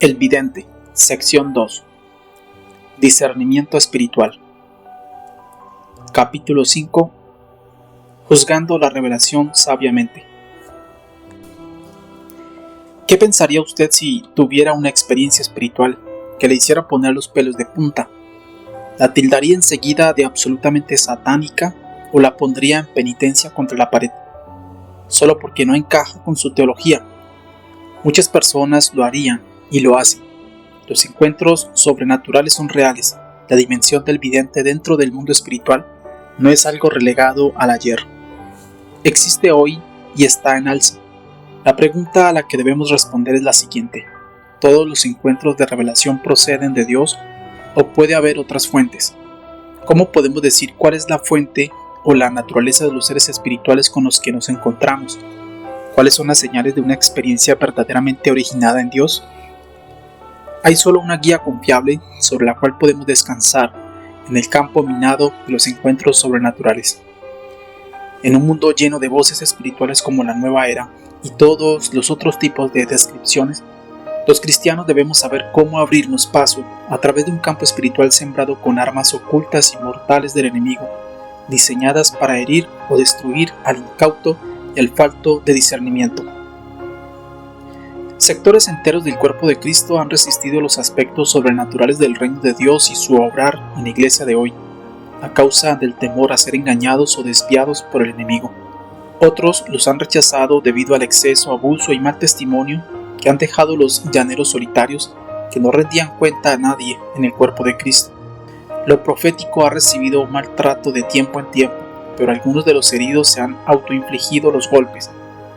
El vidente, sección 2. Discernimiento espiritual. Capítulo 5. Juzgando la revelación sabiamente. ¿Qué pensaría usted si tuviera una experiencia espiritual que le hiciera poner los pelos de punta? ¿La tildaría enseguida de absolutamente satánica o la pondría en penitencia contra la pared? Solo porque no encaja con su teología. Muchas personas lo harían y lo hacen. Los encuentros sobrenaturales son reales. La dimensión del vidente dentro del mundo espiritual no es algo relegado al ayer. Existe hoy y está en alza. La pregunta a la que debemos responder es la siguiente: ¿todos los encuentros de revelación proceden de Dios o puede haber otras fuentes? ¿Cómo podemos decir cuál es la fuente o la naturaleza de los seres espirituales con los que nos encontramos? ¿Cuáles son las señales de una experiencia verdaderamente originada en Dios? Hay solo una guía confiable sobre la cual podemos descansar en el campo minado de los encuentros sobrenaturales. En un mundo lleno de voces espirituales como la nueva era y todos los otros tipos de descripciones, los cristianos debemos saber cómo abrirnos paso a través de un campo espiritual sembrado con armas ocultas y mortales del enemigo, diseñadas para herir o destruir al incauto y al falto de discernimiento. Sectores enteros del cuerpo de Cristo han resistido los aspectos sobrenaturales del reino de Dios y su obrar en la iglesia de hoy, a causa del temor a ser engañados o desviados por el enemigo. Otros los han rechazado debido al exceso, abuso y mal testimonio que han dejado los llaneros solitarios que no rendían cuenta a nadie en el cuerpo de Cristo. Lo profético ha recibido maltrato de tiempo en tiempo, pero algunos de los heridos se han autoinfligido los golpes.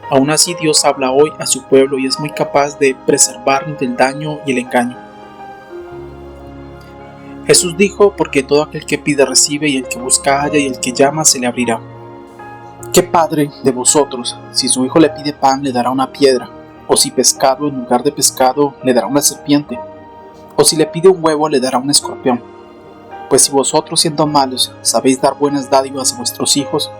Aún así, Dios habla hoy a su pueblo y es muy capaz de preservarnos del daño y el engaño. Jesús dijo: porque todo aquel que pide recibe, y el que busca halla, y el que llama se le abrirá. ¿Qué padre de vosotros, si su hijo le pide pan, le dará una piedra? ¿O si pescado en lugar de pescado, le dará una serpiente? ¿O si le pide un huevo, le dará un escorpión? Pues si vosotros, siendo malos, sabéis dar buenas dádivas a vuestros hijos,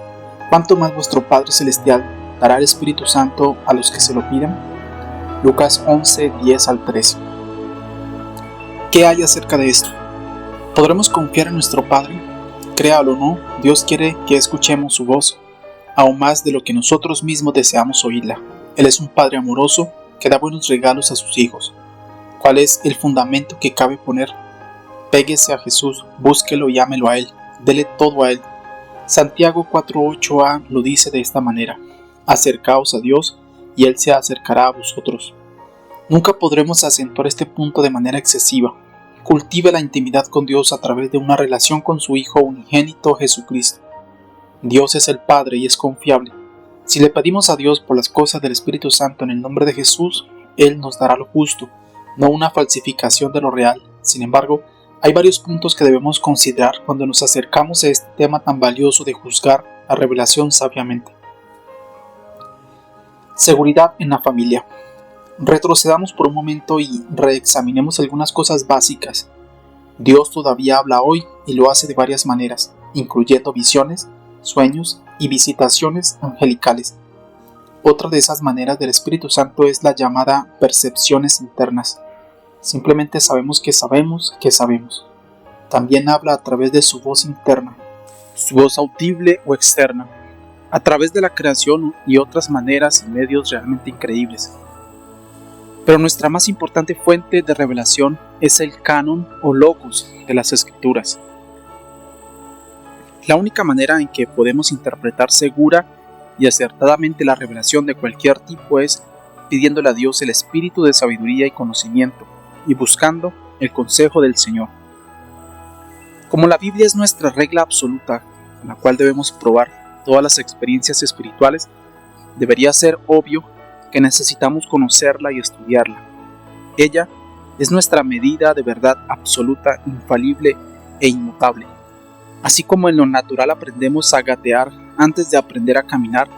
¿cuánto más vuestro Padre Celestial dará el Espíritu Santo a los que se lo piden? Lucas 11, 10 al 13. ¿Qué hay acerca de esto? ¿Podremos confiar en nuestro Padre? Créalo o no, Dios quiere que escuchemos su voz, aún más de lo que nosotros mismos deseamos oírla. Él es un Padre amoroso que da buenos regalos a sus hijos. ¿Cuál es el fundamento que cabe poner? Péguese a Jesús, búsquelo y ámelo a Él, dele todo a Él. Santiago 4:8a lo dice de esta manera: acercaos a Dios y Él se acercará a vosotros. Nunca podremos acentuar este punto de manera excesiva. Cultive la intimidad con Dios a través de una relación con su Hijo unigénito Jesucristo. Dios es el Padre y es confiable. Si le pedimos a Dios por las cosas del Espíritu Santo en el nombre de Jesús, Él nos dará lo justo, no una falsificación de lo real. Sin embargo, hay varios puntos que debemos considerar cuando nos acercamos a este tema tan valioso de juzgar la revelación sabiamente. Seguridad en la familia. Retrocedamos por un momento y reexaminemos algunas cosas básicas. Dios todavía habla hoy y lo hace de varias maneras, incluyendo visiones, sueños y visitaciones angelicales. Otra de esas maneras del Espíritu Santo es la llamada percepciones internas. Simplemente sabemos que sabemos que sabemos. También habla a través de su voz interna, su voz audible o externa, a través de la creación y otras maneras y medios realmente increíbles. Pero nuestra más importante fuente de revelación es el canon o logos de las Escrituras. La única manera en que podemos interpretar segura y acertadamente la revelación de cualquier tipo es pidiéndole a Dios el espíritu de sabiduría y conocimiento y buscando el consejo del Señor. Como la Biblia es nuestra regla absoluta, con la cual debemos probar todas las experiencias espirituales, debería ser obvio que necesitamos conocerla y estudiarla. Ella es nuestra medida de verdad absoluta, infalible e inmutable. Así como en lo natural aprendemos a gatear antes de aprender a caminar,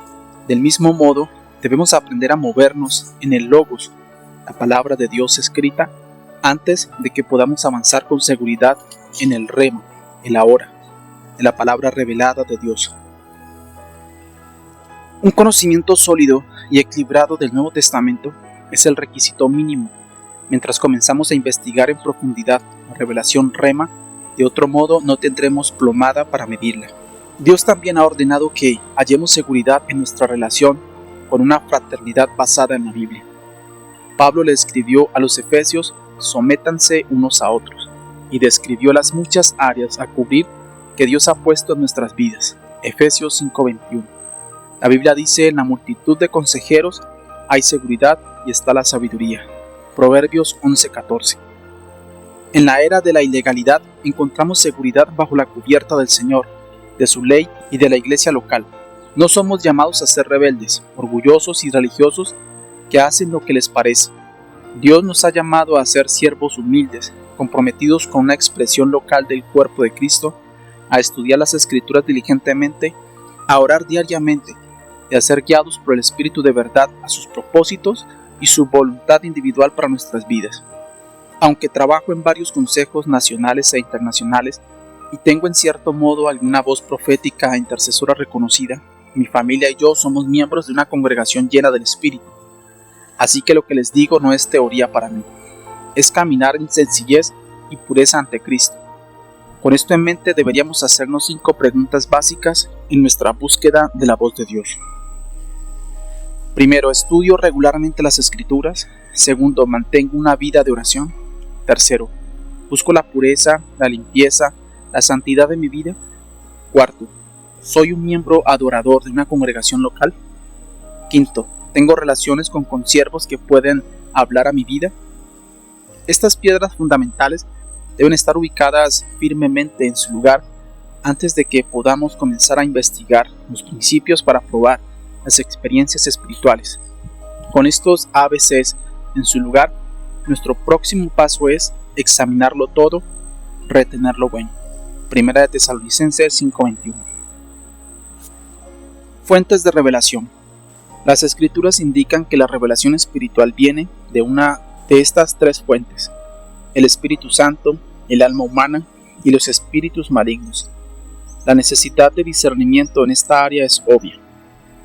del mismo modo debemos aprender a movernos en el Logos, la palabra de Dios escrita, antes de que podamos avanzar con seguridad en el Rema, el ahora, de la palabra revelada de Dios. Un conocimiento sólido y equilibrado del Nuevo Testamento es el requisito mínimo Mientras comenzamos a investigar en profundidad la revelación Rema, de otro modo no tendremos plomada para medirla. Dios también ha ordenado que hallemos seguridad en nuestra relación con una fraternidad basada en la Biblia. Pablo le escribió a los efesios: sométanse unos a otros, y describió las muchas áreas a cubrir que Dios ha puesto en nuestras vidas. Efesios 5:21. La Biblia dice: en la multitud de consejeros hay seguridad y está la sabiduría. Proverbios 11:14. En la era de la ilegalidad encontramos seguridad bajo la cubierta del Señor, de su ley y de la iglesia local. No somos llamados a ser rebeldes, orgullosos y religiosos que hacen lo que les parece. Dios nos ha llamado a ser siervos humildes, comprometidos con una expresión local del cuerpo de Cristo, a estudiar las Escrituras diligentemente, a orar diariamente y a ser guiados por el Espíritu de verdad a sus propósitos y su voluntad individual para nuestras vidas. Aunque trabajo en varios consejos nacionales e internacionales y tengo en cierto modo alguna voz profética e intercesora reconocida, mi familia y yo somos miembros de una congregación llena del Espíritu. Así que lo que les digo no es teoría para mí, es caminar en sencillez y pureza ante Cristo. Con esto en mente deberíamos hacernos 5 preguntas básicas en nuestra búsqueda de la voz de Dios. Primero, ¿estudio regularmente las Escrituras? Segundo, ¿mantengo una vida de oración? Tercero, ¿busco la pureza, la limpieza, la santidad de mi vida? Cuarto, ¿soy un miembro adorador de una congregación local? Quinto, ¿tengo relaciones con consiervos que pueden hablar a mi vida? Estas piedras fundamentales deben estar ubicadas firmemente en su lugar antes de que podamos comenzar a investigar los principios para probar las experiencias espirituales. Con estos ABCs en su lugar, nuestro próximo paso es examinarlo todo, retener lo bueno. Primera de Tesalonicenses 5:21. Fuentes de revelación. Las Escrituras indican que la revelación espiritual viene de una de estas 3 fuentes: el Espíritu Santo, el alma humana y los espíritus malignos. La necesidad de discernimiento en esta área es obvia.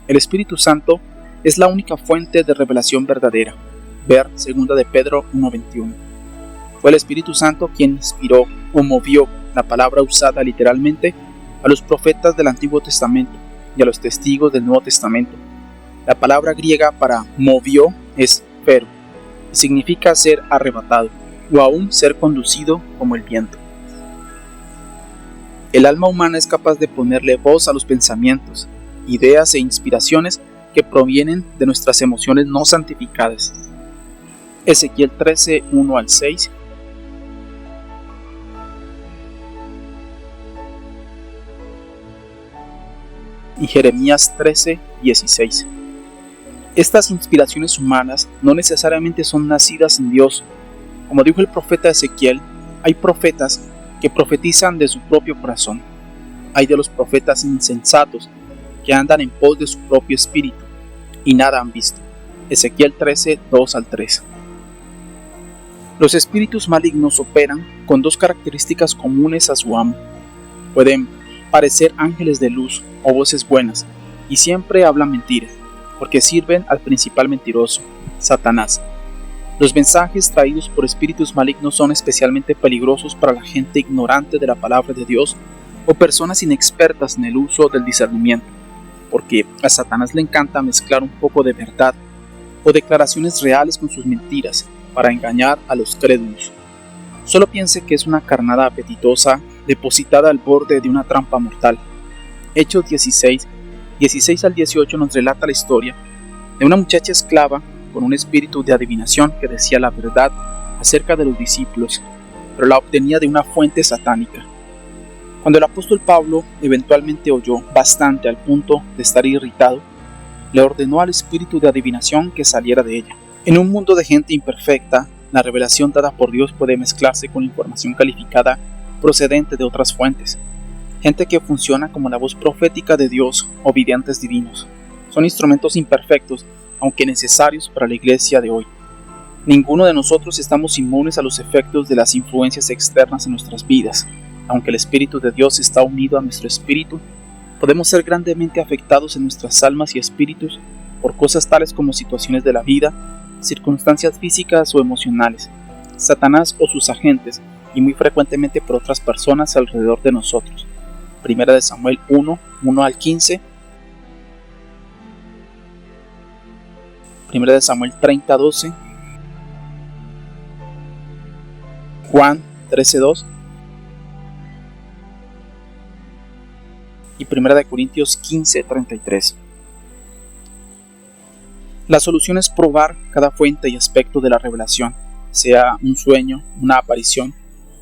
El Espíritu Santo es la única fuente de revelación verdadera. Ver 2 de Pedro 1:21. Fue el Espíritu Santo quien inspiró o movió, la palabra usada literalmente, a los profetas del Antiguo Testamento y a los testigos del Nuevo Testamento. La palabra griega para movió es phero y significa ser arrebatado o aún ser conducido como el viento. El alma humana es capaz de ponerle voz a los pensamientos, ideas e inspiraciones que provienen de nuestras emociones no santificadas. Ezequiel 13, 1 al 6. Y Jeremías 13, 16. Estas inspiraciones humanas no necesariamente son nacidas en Dios. Como dijo el profeta Ezequiel, hay profetas que profetizan de su propio corazón. Hay de los profetas insensatos que andan en pos de su propio espíritu y nada han visto. Ezequiel 13, 2 al 3. Los espíritus malignos operan con 2 características comunes a su amo. Pueden parecer ángeles de luz o voces buenas, y siempre hablan mentira, porque sirven al principal mentiroso, Satanás. Los mensajes traídos por espíritus malignos son especialmente peligrosos para la gente ignorante de la palabra de Dios o personas inexpertas en el uso del discernimiento, porque a Satanás le encanta mezclar un poco de verdad o declaraciones reales con sus mentiras para engañar a los crédulos. Solo piense que es una carnada apetitosa depositada al borde de una trampa mortal. Hechos 16 al 18 nos relata la historia de una muchacha esclava con un espíritu de adivinación que decía la verdad acerca de los discípulos, pero la obtenía de una fuente satánica. Cuando el apóstol Pablo eventualmente oyó bastante al punto de estar irritado, le ordenó al espíritu de adivinación que saliera de ella. En un mundo de gente imperfecta, la revelación dada por Dios puede mezclarse con información calificada procedente de otras fuentes. Gente que funciona como la voz profética de Dios o videntes divinos. Son instrumentos imperfectos, aunque necesarios para la iglesia de hoy. Ninguno de nosotros estamos inmunes a los efectos de las influencias externas en nuestras vidas. Aunque el Espíritu de Dios está unido a nuestro espíritu, podemos ser grandemente afectados en nuestras almas y espíritus por cosas tales como situaciones de la vida, circunstancias físicas o emocionales, Satanás o sus agentes, y muy frecuentemente por otras personas alrededor de nosotros. Primera de Samuel 1, 1 al 15, Primera de Samuel 30, 12, Juan 13, 2 y Primera de Corintios 15, 33. La solución es probar cada fuente y aspecto de la revelación, sea un sueño, una aparición,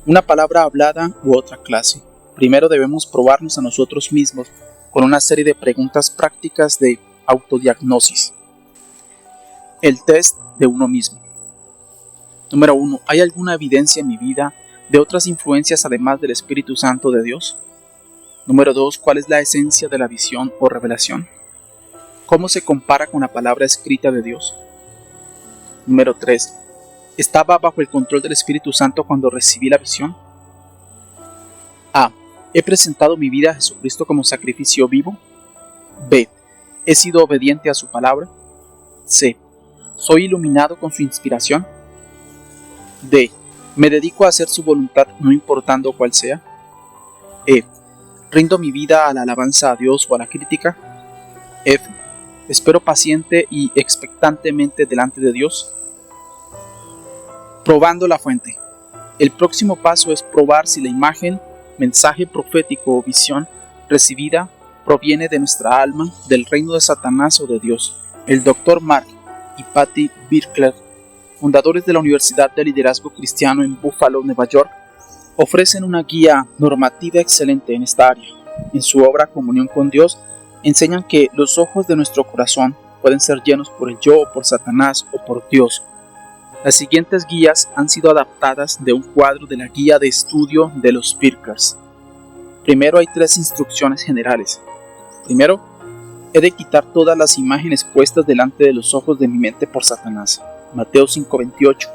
una palabra hablada u otra clase. Primero debemos probarnos a nosotros mismos con una serie de preguntas prácticas de autodiagnosis. El test de uno mismo. Número 1. ¿Hay alguna evidencia en mi vida de otras influencias además del Espíritu Santo de Dios? Número 2. ¿Cuál es la esencia de la visión o revelación? ¿Cómo se compara con la palabra escrita de Dios? Número 3. ¿Estaba bajo el control del Espíritu Santo cuando recibí la visión? A. ¿He presentado mi vida a Jesucristo como sacrificio vivo? B. ¿He sido obediente a su palabra? C. ¿Soy iluminado con su inspiración? D. ¿Me dedico a hacer su voluntad no importando cuál sea? E. ¿Rindo mi vida a la alabanza a Dios o a la crítica? F. ¿Espero paciente y expectantemente delante de Dios? Probando la fuente. El próximo paso es probar si la imagen, mensaje profético o visión recibida proviene de nuestra alma, del reino de Satanás o de Dios. El Dr. Mark y Patty Birkler, fundadores de la Universidad de Liderazgo Cristiano en Buffalo, Nueva York, ofrecen una guía normativa excelente en esta área. En su obra Comunión con Dios, enseñan que los ojos de nuestro corazón pueden ser llenos por el yo, por Satanás o por Dios. Las siguientes guías han sido adaptadas de un cuadro de la guía de estudio de los Birklers. Primero hay 3 instrucciones generales. Primero, he de quitar todas las imágenes puestas delante de los ojos de mi mente por Satanás. Mateo 5:28.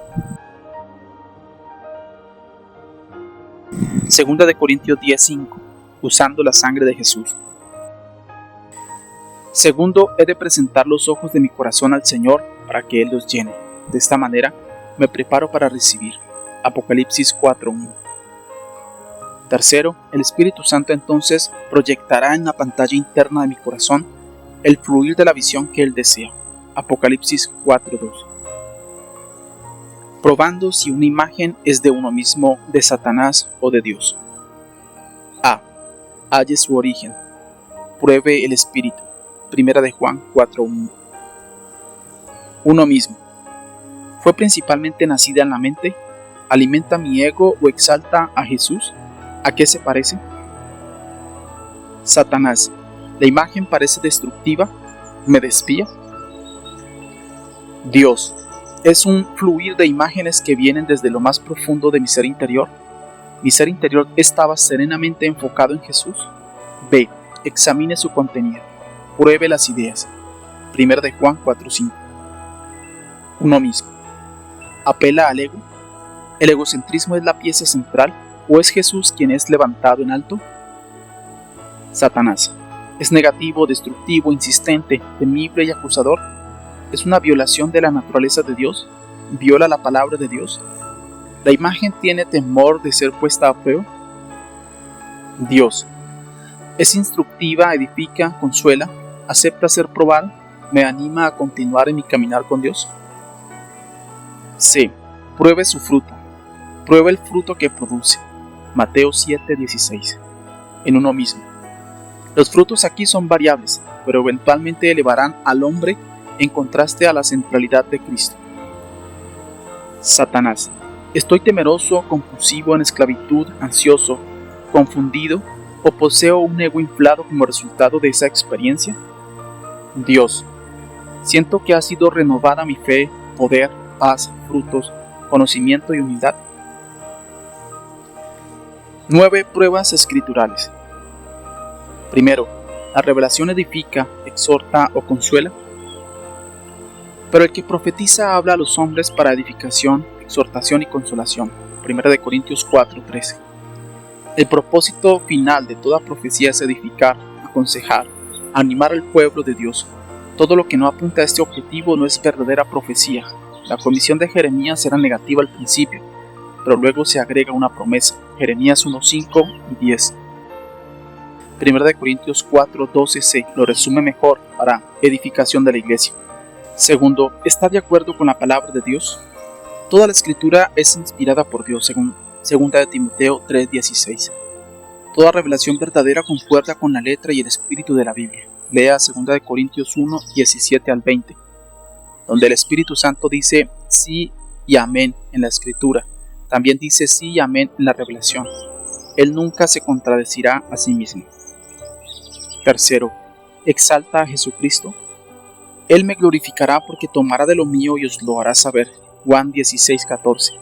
Segunda de Corintios 10:5. Usando la sangre de Jesús. Segundo, he de presentar los ojos de mi corazón al Señor para que Él los llene. De esta manera, me preparo para recibir. Apocalipsis 4:1. Tercero, el Espíritu Santo entonces proyectará en la pantalla interna de mi corazón el fluir de la visión que Él desea. Apocalipsis 4:2. Probando si una imagen es de uno mismo, de Satanás o de Dios. A. Halle su origen. Pruebe el Espíritu. Primera de Juan 4:1. Uno mismo. ¿Fue principalmente nacida en la mente? ¿Alimenta mi ego o exalta a Jesús? ¿A qué se parece? Satanás. ¿La imagen parece destructiva? ¿Me desvía? Dios. ¿Es un fluir de imágenes que vienen desde lo más profundo de mi ser interior? ¿Mi ser interior estaba serenamente enfocado en Jesús? B. Examine su contenido. Pruebe las ideas. 1 de Juan 4:5. Uno mismo. ¿Apela al ego? ¿El egocentrismo es la pieza central o es Jesús quien es levantado en alto? Satanás. ¿Es negativo, destructivo, insistente, temible y acusador? ¿Es una violación de la naturaleza de Dios? ¿Viola la palabra de Dios? ¿La imagen tiene temor de ser puesta a prueba? Dios. ¿Es instructiva, edifica, consuela, acepta ser probada, me anima a continuar en mi caminar con Dios? C. Pruebe su fruto. Pruebe el fruto que produce. Mateo 7:16. En uno mismo. Los frutos aquí son variables, pero eventualmente elevarán al hombre en contraste a la centralidad de Cristo. Satanás. ¿Estoy temeroso, compulsivo, en esclavitud, ansioso, confundido o poseo un ego inflado como resultado de esa experiencia? Dios. Siento que ha sido renovada mi fe, poder, paz, frutos, conocimiento y humildad. 9 pruebas escriturales. Primero, ¿la revelación edifica, exhorta o consuela? Pero el que profetiza habla a los hombres para edificación, exhortación y consolación. 1 de Corintios 4:13. El propósito final de toda profecía es edificar, aconsejar, animar al pueblo de Dios. Todo lo que no apunta a este objetivo no es verdadera profecía, La comisión de Jeremías era negativa al principio, pero luego se agrega una promesa, Jeremías 1:5 y 10. 1 Corintios 4:12c lo resume mejor para edificación de la iglesia. Segundo, ¿está de acuerdo con la palabra de Dios? Toda la escritura es inspirada por Dios, según 2 Timoteo 3:16. Toda revelación verdadera concuerda con la letra y el espíritu de la Biblia. Lea 2 Corintios 1:17 al 20, donde el Espíritu Santo dice sí y amén en la escritura. También dice sí y amén en la revelación. Él nunca se contradecirá a sí mismo. Tercero, ¿exalta a Jesucristo? Él me glorificará porque tomará de lo mío y os lo hará saber. Juan 16:14.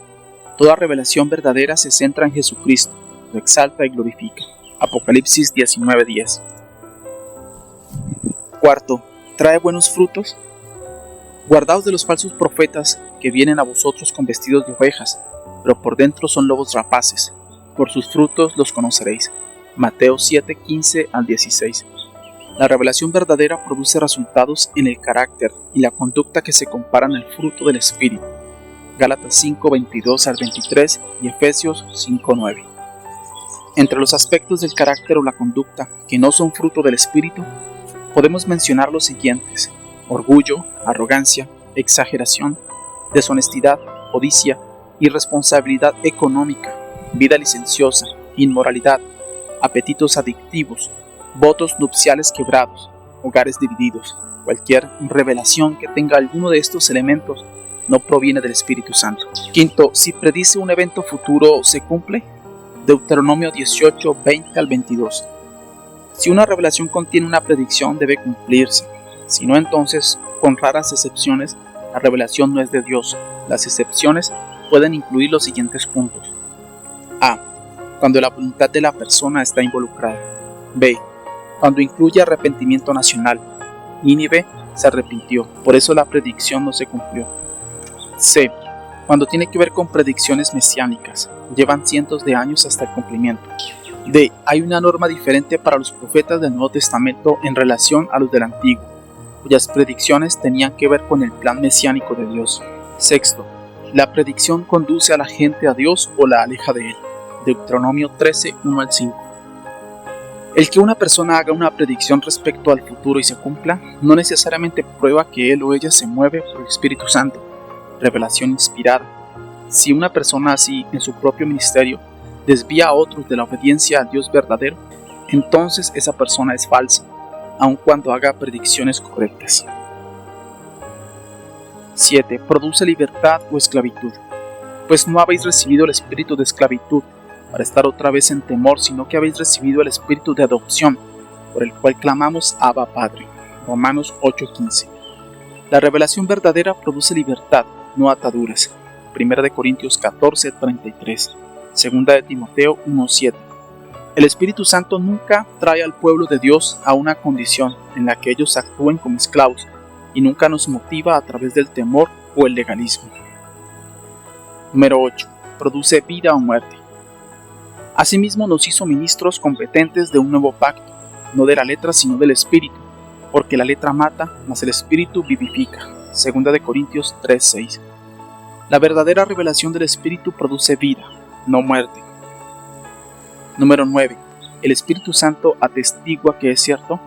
Toda revelación verdadera se centra en Jesucristo, lo exalta y glorifica. Apocalipsis 19:10. Cuarto, ¿trae buenos frutos? Guardaos de los falsos profetas que vienen a vosotros con vestidos de ovejas, pero por dentro son lobos rapaces. Por sus frutos los conoceréis. Mateo 7:15 al 16. La revelación verdadera produce resultados en el carácter y la conducta que se comparan al fruto del Espíritu. Gálatas 5:22 al 23 y Efesios 5:9. Entre los aspectos del carácter o la conducta que no son fruto del Espíritu, podemos mencionar los siguientes: orgullo, arrogancia, exageración, deshonestidad, codicia, irresponsabilidad económica, vida licenciosa, inmoralidad, apetitos adictivos, votos nupciales quebrados, hogares divididos. Cualquier revelación que tenga alguno de estos elementos no proviene del Espíritu Santo. Quinto, si predice un evento futuro, ¿se cumple? Deuteronomio 18:20 al 22. Si una revelación contiene una predicción, debe cumplirse. Si no, entonces, con raras excepciones, la revelación no es de Dios. Las excepciones pueden incluir los siguientes puntos. A. Cuando la voluntad de la persona está involucrada. B. Cuando incluye arrepentimiento nacional. Nínive se arrepintió, por eso la predicción no se cumplió. C. Cuando tiene que ver con predicciones mesiánicas, llevan cientos de años hasta el cumplimiento. D. Hay una norma diferente para los profetas del Nuevo Testamento en relación a los del Antiguo, cuyas predicciones tenían que ver con el plan mesiánico de Dios. Sexto, la predicción conduce a la gente a Dios o la aleja de Él. Deuteronomio 13:1 al 5. El que una persona haga una predicción respecto al futuro y se cumpla, no necesariamente prueba que él o ella se mueve por el Espíritu Santo. Revelación inspirada. Si una persona así, en su propio ministerio, desvía a otros de la obediencia al Dios verdadero, entonces esa persona es falsa, aun cuando haga predicciones correctas. 7. ¿Produce libertad o esclavitud? Pues no habéis recibido el espíritu de esclavitud para estar otra vez en temor, sino que habéis recibido el espíritu de adopción, por el cual clamamos Abba Padre. Romanos 8:15. La revelación verdadera produce libertad, no ataduras. 1 Corintios 14:33. 2 Timoteo 1:7. El Espíritu Santo nunca trae al pueblo de Dios a una condición en la que ellos actúen como esclavos y nunca nos motiva a través del temor o el legalismo. Número 8. Produce vida o muerte. Asimismo nos hizo ministros competentes de un nuevo pacto, no de la letra sino del Espíritu, porque la letra mata, mas el Espíritu vivifica. 2 Corintios 3:6. La verdadera revelación del Espíritu produce vida, no muerte. Número 9. El Espíritu Santo atestigua que es cierto.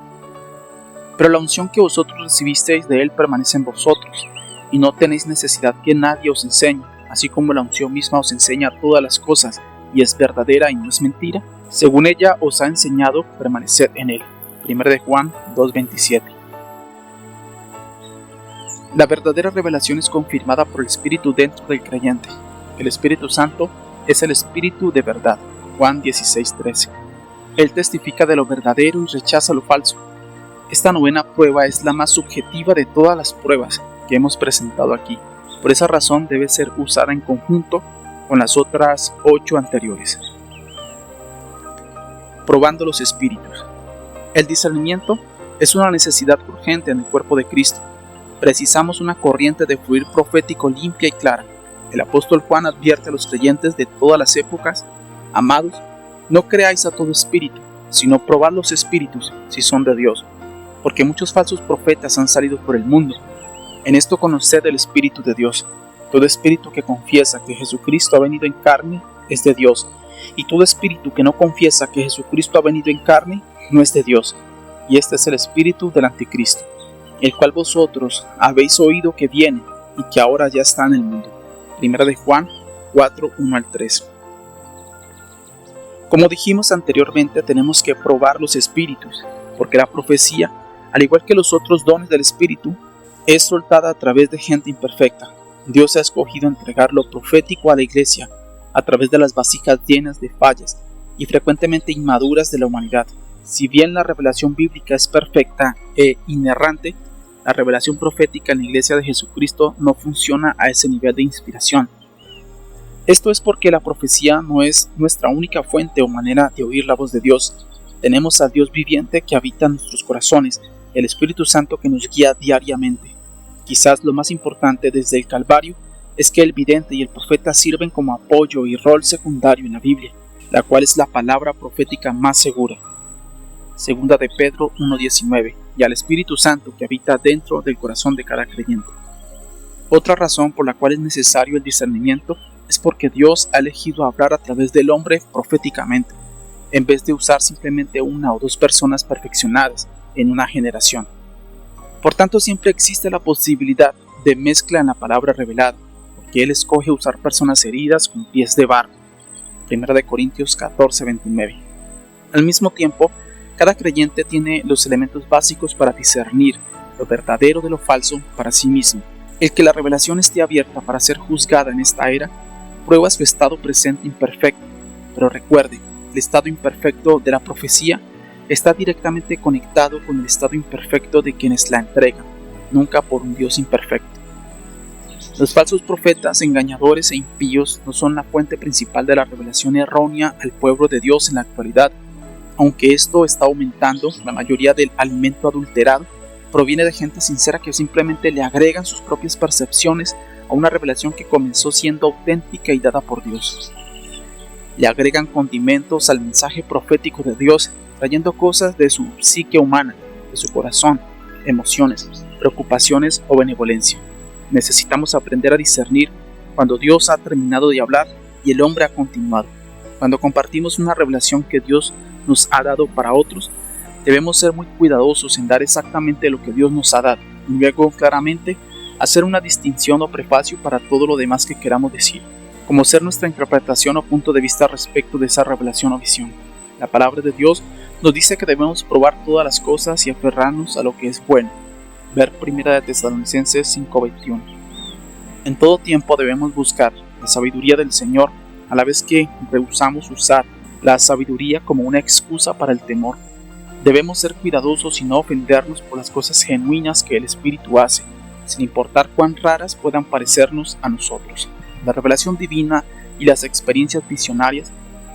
Pero la unción que vosotros recibisteis de Él permanece en vosotros, y no tenéis necesidad que nadie os enseñe, así como la unción misma os enseña todas las cosas, y es verdadera y no es mentira. Según ella os ha enseñado, permaneced en Él. 1 Juan 2:27. La verdadera revelación es confirmada por el Espíritu dentro del creyente. El Espíritu Santo es el Espíritu de verdad. Juan 16:13. Él testifica de lo verdadero y rechaza lo falso. Esta novena prueba es la más subjetiva de todas las pruebas que hemos presentado aquí. Por esa razón debe ser usada en conjunto con las otras 8 anteriores. Probando los espíritus. El discernimiento es una necesidad urgente en el cuerpo de Cristo. Precisamos una corriente de fluir profético limpia y clara. El apóstol Juan advierte a los creyentes de todas las épocas: amados, no creáis a todo espíritu, sino probad los espíritus si son de Dios, porque muchos falsos profetas han salido por el mundo. En esto conoced el Espíritu de Dios. Todo espíritu que confiesa que Jesucristo ha venido en carne es de Dios, y todo espíritu que no confiesa que Jesucristo ha venido en carne no es de Dios, y este es el espíritu del anticristo, el cual vosotros habéis oído que viene y que ahora ya está en el mundo. Primera de Juan 4, 1 al 3. Como dijimos anteriormente, tenemos que probar los espíritus, porque la profecía, al igual que los otros dones del espíritu, es soltada a través de gente imperfecta. Dios ha escogido entregar lo profético a la iglesia a través de las vasijas llenas de fallas y frecuentemente inmaduras de la humanidad. Si bien la revelación bíblica es perfecta e inerrante, la revelación profética en la iglesia de Jesucristo no funciona a ese nivel de inspiración. Esto es porque la profecía no es nuestra única fuente o manera de oír la voz de Dios. Tenemos al Dios viviente que habita en nuestros corazones, el Espíritu Santo que nos guía diariamente. Quizás lo más importante desde el Calvario es que el vidente y el profeta sirven como apoyo y rol secundario en la Biblia, la cual es la palabra profética más segura. Segunda de Pedro 1:19, y al Espíritu Santo que habita dentro del corazón de cada creyente. Otra razón por la cual es necesario el discernimiento es porque Dios ha elegido hablar a través del hombre proféticamente, en vez de usar simplemente una o dos personas perfeccionadas en una generación. Por tanto, siempre existe la posibilidad de mezcla en la palabra revelada, porque Él escoge usar personas heridas con pies de barro. 1 de Corintios 14:29. Al mismo tiempo, cada creyente tiene los elementos básicos para discernir lo verdadero de lo falso para sí mismo. El que la revelación esté abierta para ser juzgada en esta era prueba su estado presente imperfecto, pero recuerde, el estado imperfecto de la profecía está directamente conectado con el estado imperfecto de quienes la entregan, nunca por un Dios imperfecto. Los falsos profetas, engañadores e impíos no son la fuente principal de la revelación errónea al pueblo de Dios en la actualidad. Aunque esto está aumentando, la mayoría del alimento adulterado proviene de gente sincera que simplemente le agregan sus propias percepciones a una revelación que comenzó siendo auténtica y dada por Dios. Le agregan condimentos al mensaje profético de Dios, trayendo cosas de su psique humana, de su corazón, emociones, preocupaciones o benevolencia. Necesitamos aprender a discernir cuando Dios ha terminado de hablar y el hombre ha continuado. Cuando compartimos una revelación que Dios nos ha dado para otros, debemos ser muy cuidadosos en dar exactamente lo que Dios nos ha dado y luego claramente hacer una distinción o prefacio para todo lo demás que queramos decir, como ser nuestra interpretación o punto de vista respecto de esa revelación o visión. La palabra de Dios nos dice que debemos probar todas las cosas y aferrarnos a lo que es bueno. Ver 1 de Tesalonicenses 5:21. En todo tiempo debemos buscar la sabiduría del Señor, a la vez que rehusamos usar la sabiduría como una excusa para el temor. Debemos ser cuidadosos y no ofendernos por las cosas genuinas que el Espíritu hace, sin importar cuán raras puedan parecernos a nosotros. La revelación divina y las experiencias visionarias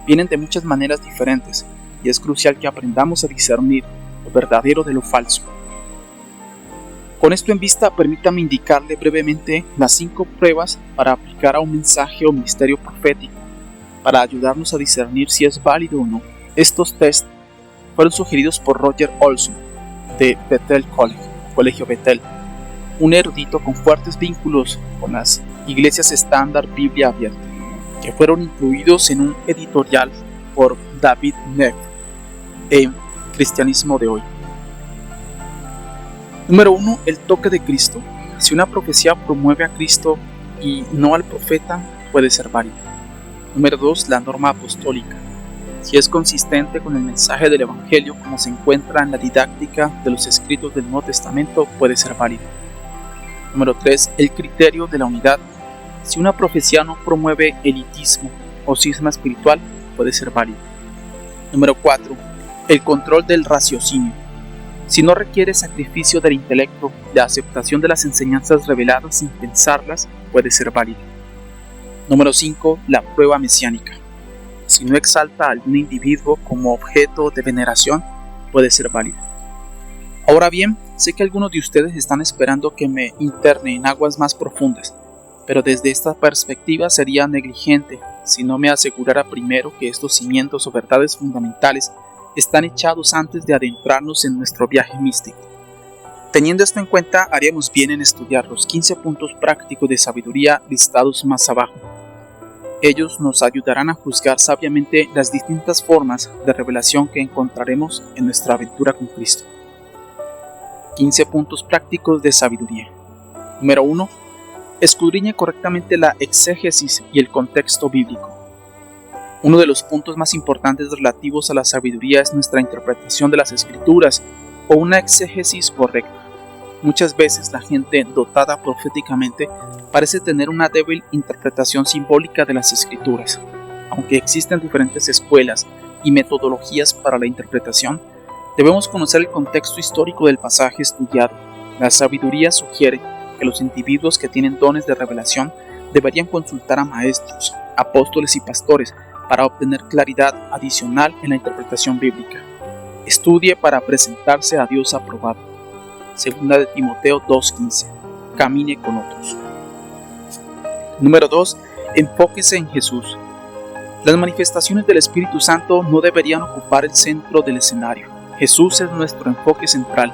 vienen de muchas maneras diferentes, y es crucial que aprendamos a discernir lo verdadero de lo falso. Con esto en vista, permítame indicarle brevemente las 5 pruebas para aplicar a un mensaje o ministerio profético, para ayudarnos a discernir si es válido o no. Estos tests fueron sugeridos por Roger Olson, de Bethel College, Colegio Bethel, un erudito con fuertes vínculos con las iglesias estándar Biblia abierta, que fueron incluidos en un editorial por David Neff en Cristianismo de Hoy. Número 1. El toque de Cristo. Si una profecía promueve a Cristo y no al profeta, puede ser válida. Número 2. La norma apostólica. Si es consistente con el mensaje del Evangelio como se encuentra en la didáctica de los escritos del Nuevo Testamento, puede ser válida. Número 3. El criterio de la unidad. Si una profecía no promueve elitismo o cisma espiritual, puede ser válida. Número 4. El control del raciocinio. Si no requiere sacrificio del intelecto, la aceptación de las enseñanzas reveladas sin pensarlas, puede ser válida. Número 5. La prueba mesiánica. Si no exalta a algún individuo como objeto de veneración, puede ser válida. Ahora bien, sé que algunos de ustedes están esperando que me interne en aguas más profundas, pero desde esta perspectiva sería negligente si no me asegurara primero que estos cimientos o verdades fundamentales están echados antes de adentrarnos en nuestro viaje místico. Teniendo esto en cuenta, haríamos bien en estudiar los 15 puntos prácticos de sabiduría listados más abajo. Ellos nos ayudarán a juzgar sabiamente las distintas formas de revelación que encontraremos en nuestra aventura con Cristo. 15 puntos prácticos de sabiduría. Número 1. Escudriñe correctamente la exégesis y el contexto bíblico. Uno de los puntos más importantes relativos a la sabiduría es nuestra interpretación de las Escrituras o una exégesis correcta. Muchas veces la gente dotada proféticamente parece tener una débil interpretación simbólica de las Escrituras. Aunque existen diferentes escuelas y metodologías para la interpretación, debemos conocer el contexto histórico del pasaje estudiado. La sabiduría sugiere que los individuos que tienen dones de revelación deberían consultar a maestros, apóstoles y pastores para obtener claridad adicional en la interpretación bíblica. Estudie para presentarse a Dios aprobado. Segunda de Timoteo 2:15. Camine con otros. Número 2. Enfóquese en Jesús. Las manifestaciones del Espíritu Santo no deberían ocupar el centro del escenario. Jesús es nuestro enfoque central.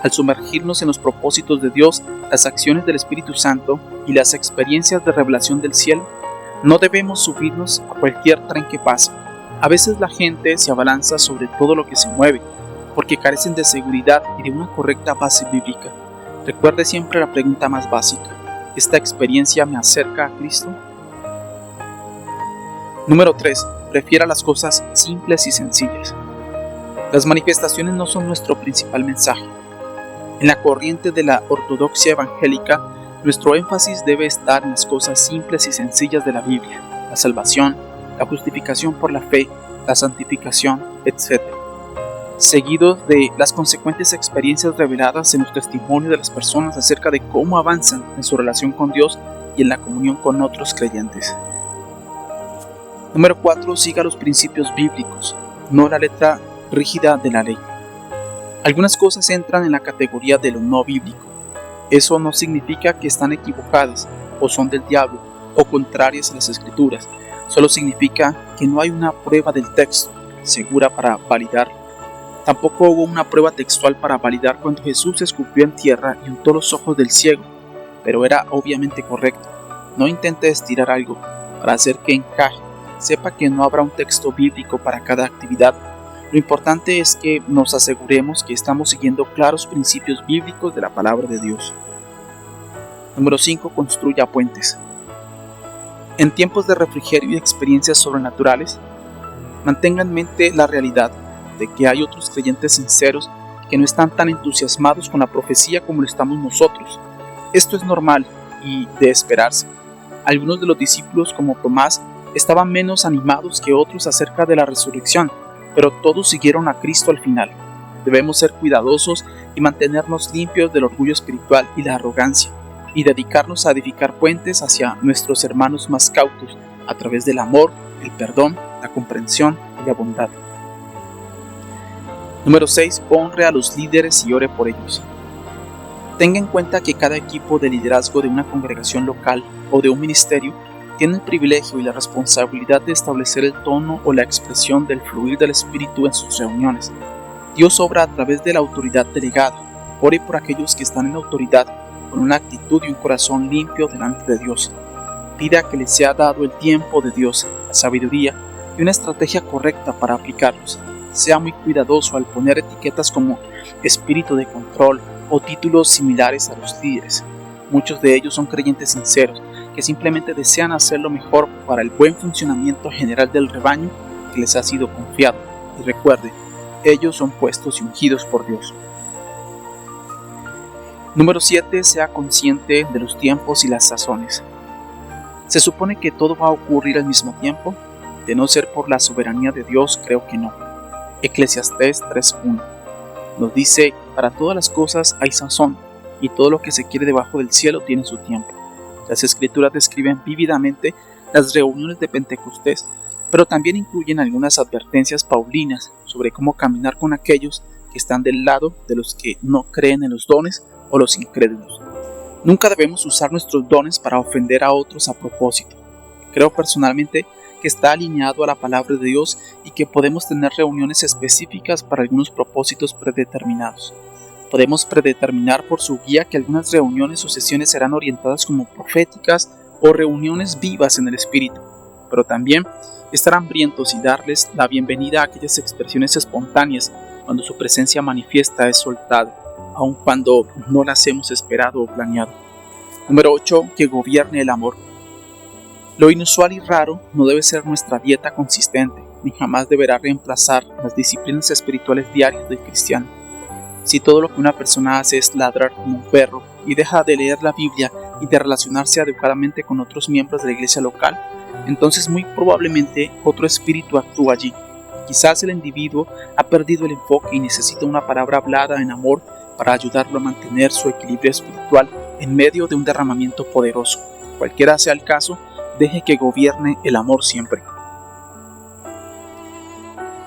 Al sumergirnos en los propósitos de Dios, las acciones del Espíritu Santo y las experiencias de revelación del cielo, no debemos subirnos a cualquier tren que pase. A veces la gente se abalanza sobre todo lo que se mueve, porque carecen de seguridad y de una correcta base bíblica. Recuerde siempre la pregunta más básica: ¿esta experiencia me acerca a Cristo? Número 3. Prefiera las cosas simples y sencillas. Las manifestaciones no son nuestro principal mensaje. En la corriente de la ortodoxia evangélica, nuestro énfasis debe estar en las cosas simples y sencillas de la Biblia: la salvación, la justificación por la fe, la santificación, etc., seguidos de las consecuentes experiencias reveladas en los testimonios de las personas acerca de cómo avanzan en su relación con Dios y en la comunión con otros creyentes. Número 4. Siga los principios bíblicos, no la letra rígida de la ley. Algunas cosas entran en la categoría de lo no bíblico. Eso no significa que están equivocadas o son del diablo o contrarias a las Escrituras. Solo significa que no hay una prueba del texto segura para validarlo. Tampoco hubo una prueba textual para validar cuando Jesús escupió en tierra y untó los ojos del ciego, pero era obviamente correcto. No intente estirar algo para hacer que encaje. Sepa que no habrá un texto bíblico para cada actividad. Lo importante es que nos aseguremos que estamos siguiendo claros principios bíblicos de la palabra de Dios. Número 5. Construya puentes. En tiempos de refrigerio y experiencias sobrenaturales, mantenga en mente la realidad de que hay otros creyentes sinceros que no están tan entusiasmados con la profecía como lo estamos nosotros. Esto es normal y de esperarse. Algunos de los discípulos, como Tomás, estaban menos animados que otros acerca de la resurrección, pero todos siguieron a Cristo al final. Debemos ser cuidadosos y mantenernos limpios del orgullo espiritual y la arrogancia, y dedicarnos a edificar puentes hacia nuestros hermanos más cautos a través del amor, el perdón, la comprensión y la bondad. Número 6. Honre a los líderes y ore por ellos. Tenga en cuenta que cada equipo de liderazgo de una congregación local o de un ministerio tiene el privilegio y la responsabilidad de establecer el tono o la expresión del fluir del Espíritu en sus reuniones. Dios obra a través de la autoridad delegada. Ore por aquellos que están en autoridad con una actitud y un corazón limpio delante de Dios. Pida que les sea dado el tiempo de Dios, la sabiduría y una estrategia correcta para aplicarlos. Sea muy cuidadoso al poner etiquetas como espíritu de control o títulos similares a los líderes. Muchos de ellos son creyentes sinceros que simplemente desean hacer lo mejor para el buen funcionamiento general del rebaño que les ha sido confiado. Y recuerde, ellos son puestos y ungidos por Dios. Número 7. Sea consciente de los tiempos y las sazones. ¿Se supone que todo va a ocurrir al mismo tiempo? De no ser por la soberanía de Dios, creo que no. Eclesiastés 3:1 nos dice: para todas las cosas hay sazón, y todo lo que se quiere debajo del cielo tiene su tiempo. Las Escrituras describen vívidamente las reuniones de Pentecostés, pero también incluyen algunas advertencias paulinas sobre cómo caminar con aquellos que están del lado de los que no creen en los dones o los incrédulos. Nunca debemos usar nuestros dones para ofender a otros a propósito. Creo personalmente que está alineado a la palabra de Dios y que podemos tener reuniones específicas para algunos propósitos predeterminados. Podemos predeterminar por su guía que algunas reuniones o sesiones serán orientadas como proféticas o reuniones vivas en el espíritu, pero también estar hambrientos y darles la bienvenida a aquellas expresiones espontáneas cuando su presencia manifiesta es soltada, aun cuando no las hemos esperado o planeado. Número 8. Que gobierne el amor. Lo inusual y raro no debe ser nuestra dieta consistente, ni jamás deberá reemplazar las disciplinas espirituales diarias del cristiano. Si todo lo que una persona hace es ladrar como un perro y deja de leer la Biblia y de relacionarse adecuadamente con otros miembros de la iglesia local, entonces muy probablemente otro espíritu actúa allí. Quizás el individuo ha perdido el enfoque y necesita una palabra hablada en amor para ayudarlo a mantener su equilibrio espiritual en medio de un derramamiento poderoso. Cualquiera sea el caso, deje que gobierne el amor siempre.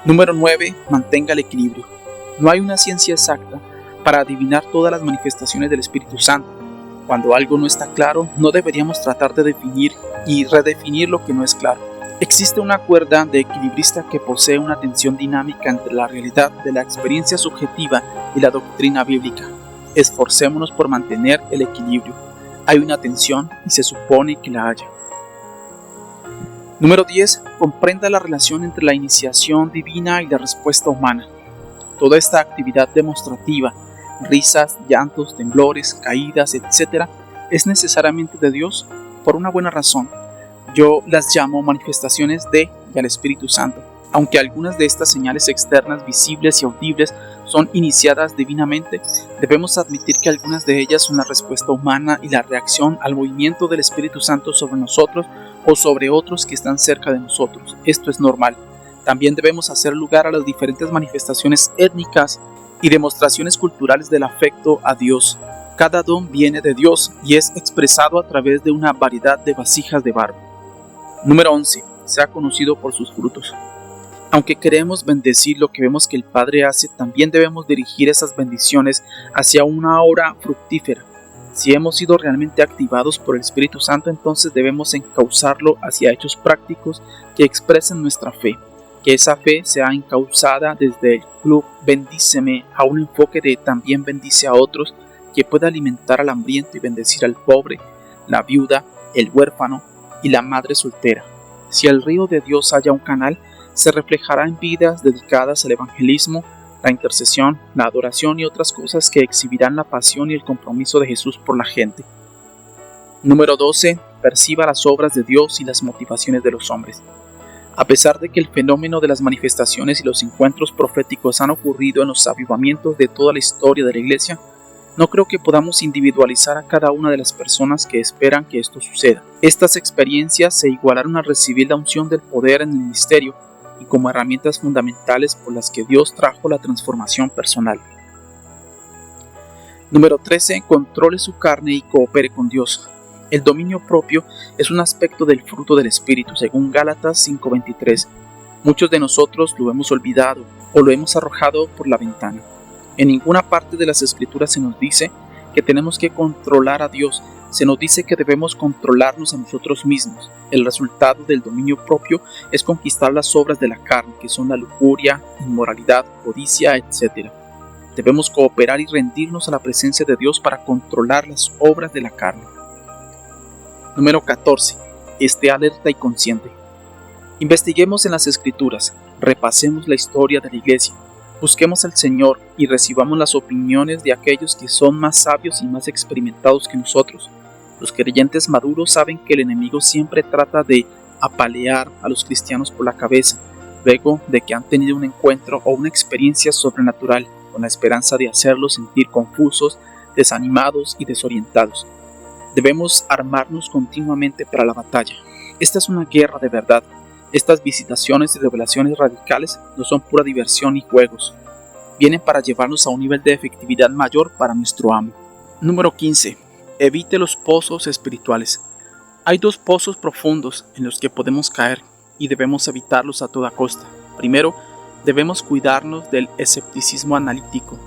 Número 9. Mantenga el equilibrio. No hay una ciencia exacta para adivinar todas las manifestaciones del Espíritu Santo. Cuando algo no está claro, no deberíamos tratar de definir y redefinir lo que no es claro. Existe una cuerda de equilibrista que posee una tensión dinámica entre la realidad de la experiencia subjetiva y la doctrina bíblica. Esforcémonos por mantener el equilibrio. Hay una tensión y se supone que la haya. Número 10. Comprenda la relación entre la iniciación divina y la respuesta humana. Toda esta actividad demostrativa, risas, llantos, temblores, caídas, etc., es necesariamente de Dios por una buena razón. Yo las llamo manifestaciones del Espíritu Santo. Aunque algunas de estas señales externas visibles y audibles son iniciadas divinamente, debemos admitir que algunas de ellas son la respuesta humana y la reacción al movimiento del Espíritu Santo sobre nosotros o sobre otros que están cerca de nosotros. Esto es normal. También debemos hacer lugar a las diferentes manifestaciones étnicas y demostraciones culturales del afecto a Dios. Cada don viene de Dios y es expresado a través de una variedad de vasijas de barro. Número 11. Sea conocido por sus frutos. Aunque queremos bendecir lo que vemos que el Padre hace, también debemos dirigir esas bendiciones hacia una obra fructífera. Si hemos sido realmente activados por el Espíritu Santo, entonces debemos encauzarlo hacia hechos prácticos que expresen nuestra fe. Que esa fe sea encauzada desde el club Bendíceme a un enfoque de también bendice a otros, que pueda alimentar al hambriento y bendecir al pobre, la viuda, el huérfano y la madre soltera. Si el río de Dios halla un canal, se reflejará en vidas dedicadas al evangelismo, la intercesión, la adoración y otras cosas que exhibirán la pasión y el compromiso de Jesús por la gente. Número 12. Perciba las obras de Dios y las motivaciones de los hombres. A pesar de que el fenómeno de las manifestaciones y los encuentros proféticos han ocurrido en los avivamientos de toda la historia de la Iglesia, no creo que podamos individualizar a cada una de las personas que esperan que esto suceda. Estas experiencias se igualaron a recibir la unción del poder en el ministerio y como herramientas fundamentales por las que Dios trajo la transformación personal. Número 13. Controle su carne y coopere con Dios. El dominio propio es un aspecto del fruto del Espíritu, según Gálatas 5:23. Muchos de nosotros lo hemos olvidado o lo hemos arrojado por la ventana. En ninguna parte de las Escrituras se nos dice que tenemos que controlar a Dios, se nos dice que debemos controlarnos a nosotros mismos. El resultado del dominio propio es conquistar las obras de la carne, que son la lujuria, inmoralidad, codicia, etc. Debemos cooperar y rendirnos a la presencia de Dios para controlar las obras de la carne. Número 14. Esté alerta y consciente. Investiguemos en las Escrituras, repasemos la historia de la Iglesia, busquemos al Señor y recibamos las opiniones de aquellos que son más sabios y más experimentados que nosotros. Los creyentes maduros saben que el enemigo siempre trata de apalear a los cristianos por la cabeza, luego de que han tenido un encuentro o una experiencia sobrenatural, con la esperanza de hacerlos sentir confusos, desanimados y desorientados. Debemos armarnos continuamente para la batalla. Esta es una guerra de verdad. Estas visitaciones y revelaciones radicales no son pura diversión y juegos. Vienen para llevarnos a un nivel de efectividad mayor para nuestro amo. Número 15. Evite los pozos espirituales. Hay dos pozos profundos en los que podemos caer y debemos evitarlos a toda costa. Primero, debemos cuidarnos del escepticismo analítico,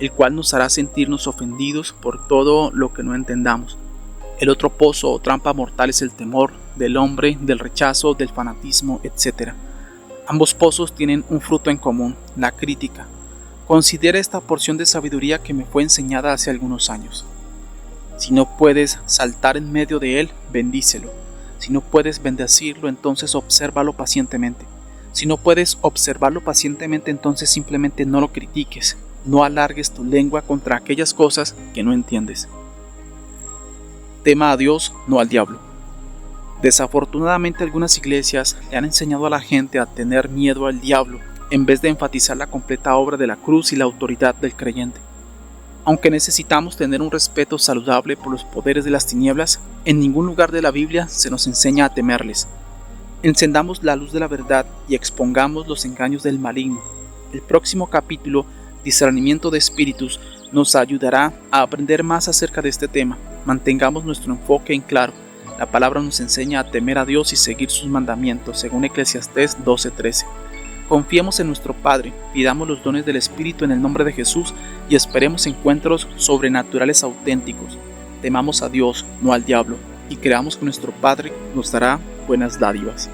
el cual nos hará sentirnos ofendidos por todo lo que no entendamos. El otro pozo o trampa mortal es el temor del hombre, del rechazo, del fanatismo, etc. Ambos pozos tienen un fruto en común, la crítica. Considera esta porción de sabiduría que me fue enseñada hace algunos años. Si no puedes saltar en medio de él, bendícelo. Si no puedes bendecirlo, entonces obsérvalo pacientemente. Si no puedes observarlo pacientemente, entonces simplemente no lo critiques. No alargues tu lengua contra aquellas cosas que no entiendes. Tema a Dios, no al diablo. Desafortunadamente, algunas iglesias le han enseñado a la gente a tener miedo al diablo en vez de enfatizar la completa obra de la cruz y la autoridad del creyente. Aunque necesitamos tener un respeto saludable por los poderes de las tinieblas, en ningún lugar de la Biblia se nos enseña a temerles. Encendamos la luz de la verdad y expongamos los engaños del maligno. El próximo capítulo, Discernimiento de Espíritus, nos ayudará a aprender más acerca de este tema. Mantengamos nuestro enfoque en claro. La palabra nos enseña a temer a Dios y seguir sus mandamientos, según Eclesiastés 12:13. Confiemos en nuestro Padre, pidamos los dones del Espíritu en el nombre de Jesús y esperemos encuentros sobrenaturales auténticos. Temamos a Dios, no al diablo, y creamos que nuestro Padre nos dará buenas dádivas.